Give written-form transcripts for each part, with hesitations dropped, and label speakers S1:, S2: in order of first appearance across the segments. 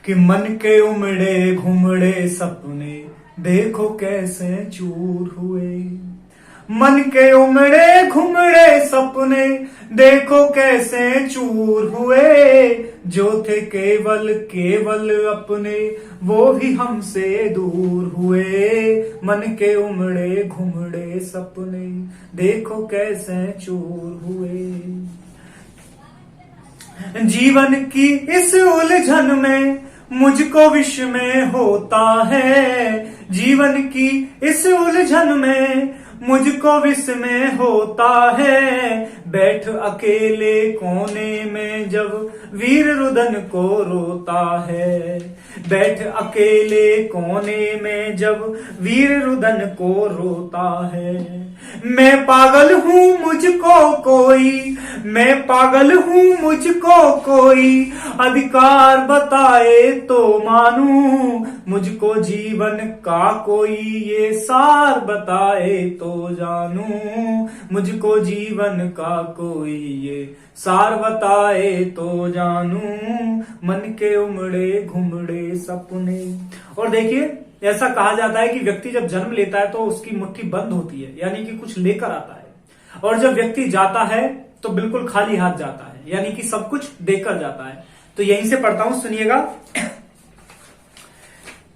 S1: कि मन के उमड़े घुमड़े सपने देखो कैसे चूर हुए। मन के उमड़े घुमड़े सपने देखो कैसे चूर हुए। जो थे केवल केवल अपने वो भी हमसे दूर हुए। मन के उमड़े घुमड़े सपने देखो कैसे चूर हुए। जीवन की इस उलझन में मुझको विष में होता है। जीवन की इस उलझन में मुझको विष में होता है। बैठ अकेले कोने में जब वीर रुदन को रोता है। बैठ अकेले कोने में जब वीर रुदन को रोता है। मैं पागल हूँ मुझको कोई, मैं पागल हूँ मुझको कोई अधिकार बताए तो मानूं। मुझको जीवन का कोई ये सार बताए तो जानूं। मुझको जीवन का कोई ये सार बताए तो जानूं। मन के उमड़े घुमड़े सपने। और देखिए ऐसा कहा जाता है कि व्यक्ति जब जन्म लेता है तो उसकी मुट्ठी बंद होती है, यानी कि कुछ लेकर आता है। और जब व्यक्ति जाता है तो बिल्कुल खाली हाथ जाता है, यानी कि सब कुछ देकर जाता है। तो यहीं से पढ़ता हूं, सुनिएगा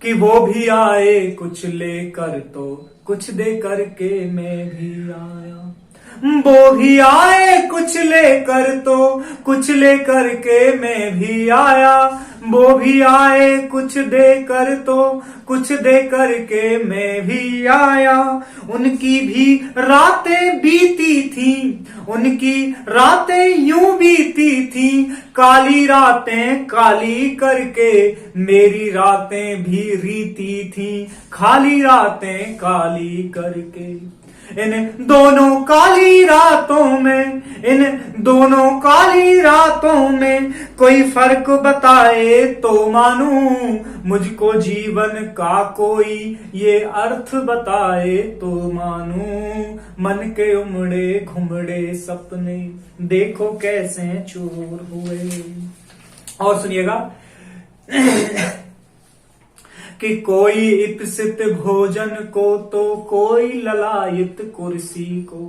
S1: कि वो भी आए कुछ लेकर तो कुछ दे करके मैं भी आया। वो भी आए कुछ लेकर तो कुछ लेकर के मैं भी आया। वो भी आए कुछ देकर तो कुछ दे करके मैं भी आया। उनकी भी रातें बीती थी, उनकी रातें यूं बीती थी। काली रातें काली करके मेरी रातें भी रीती थी। खाली रातें काली करके इन दोनों काली रातों में, इन दोनों काली रातों में कोई फर्क बताए तो मानूं। मुझको जीवन का कोई ये अर्थ बताए तो मानूं। मन के उमड़े घुमड़े सपने देखो कैसे चूर हुए। और सुनिएगा कि कोई इप्सित भोजन को तो कोई ललायत कुर्सी को।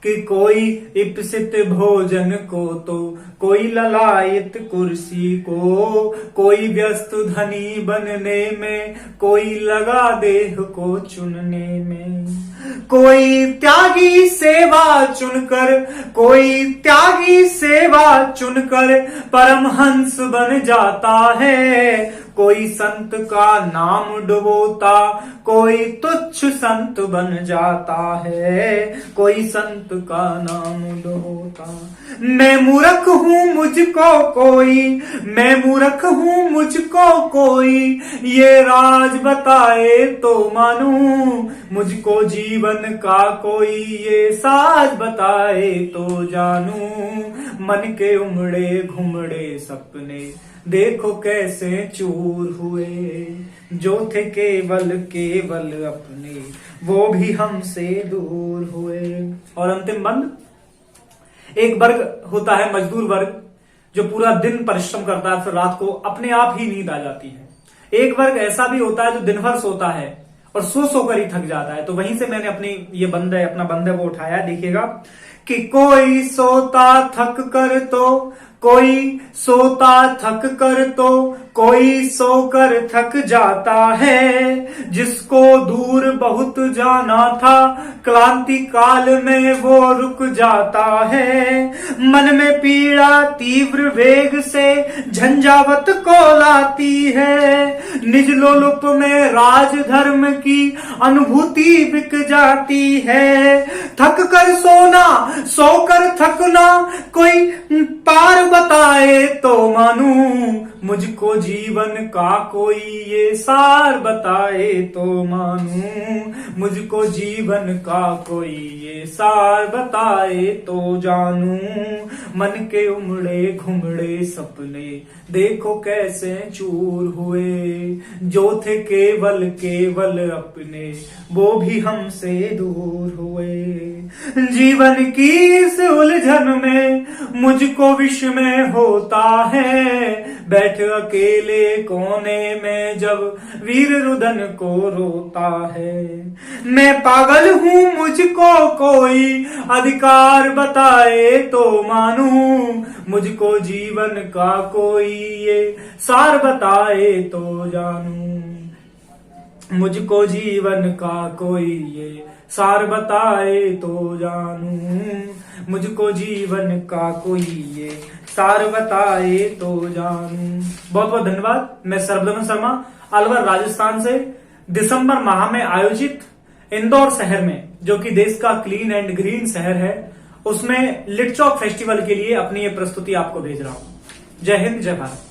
S1: कि कोई इप्सित भोजन को तो कोई ललायत कुर्सी को। कोई व्यस्त धनी बनने में, कोई लगा देह को चुनने में। कोई त्यागी सेवा चुनकर, कोई त्यागी सेवा चुनकर परमहंस बन जाता है। कोई संत का नाम डुबोता, कोई तुच्छ संत बन जाता है। कोई संत का नाम डुबोता। मैं मूर्ख हूँ मुझको कोई, मैं मूर्ख हूँ मुझको कोई ये राज बताए तो मानूं। मुझको जीवन का कोई ये साज बताए तो जानूं। मन के उमड़े घुमड़े सपने देखो कैसे चूर हुए। जो थे केवल केवल अपने वो भी हमसे दूर हुए। और अंतिम बंद, एक वर्ग होता है मजदूर वर्ग जो पूरा दिन परिश्रम करता है, फिर रात को अपने आप ही नींद आ जाती है। एक वर्ग ऐसा भी होता है जो दिन भर सोता है और सो कर ही थक जाता है। तो वहीं से मैंने अपनी ये बंद है, अपना बंद है वो उठाया। देखिएगा कि कोई सोता थक कर तो, कोई सोता थक कर तो कोई सोकर थक जाता है। जिसको दूर बहुत जाना था क्लांति काल में वो रुक जाता है। मन में पीड़ा तीव्र वेग से झंझावत को लाती है। निज लोलुप में राज धर्म की अनुभूति बिक जाती है। थक कर सोना सोकर थकना कोई पार बताए तो मानूं। मुझको जीवन का कोई ये सार बताए तो मानूं। मुझको जीवन का कोई ये सार बताए तो जानूं। मन के उमड़े घुमड़े सपने देखो कैसे चूर हुए। जो थे केवल केवल अपने वो भी हमसे दूर हुए। जीवन की इस उलझन में मुझको विष में होता है। बैठ अकेले अकेले कोने में जब वीर रुदन को रोता है। मैं पागल हूँ मुझको कोई अधिकार बताए तो मानूं, मुझको जीवन का कोई ये सार बताए तो जानूं, मुझको जीवन का कोई ये सार बताए तो जानूं, मुझको जीवन का कोई ये सार बताए तो जानूं। बहुत बहुत धन्यवाद। मैं सर्वदमन शर्मा अलवर राजस्थान से दिसंबर माह में आयोजित इंदौर शहर में, जो कि देश का क्लीन एंड ग्रीन शहर है, उसमें लिटचॉक फेस्टिवल के लिए अपनी ये प्रस्तुति आपको भेज रहा हूं। जय हिंद, जय भारत।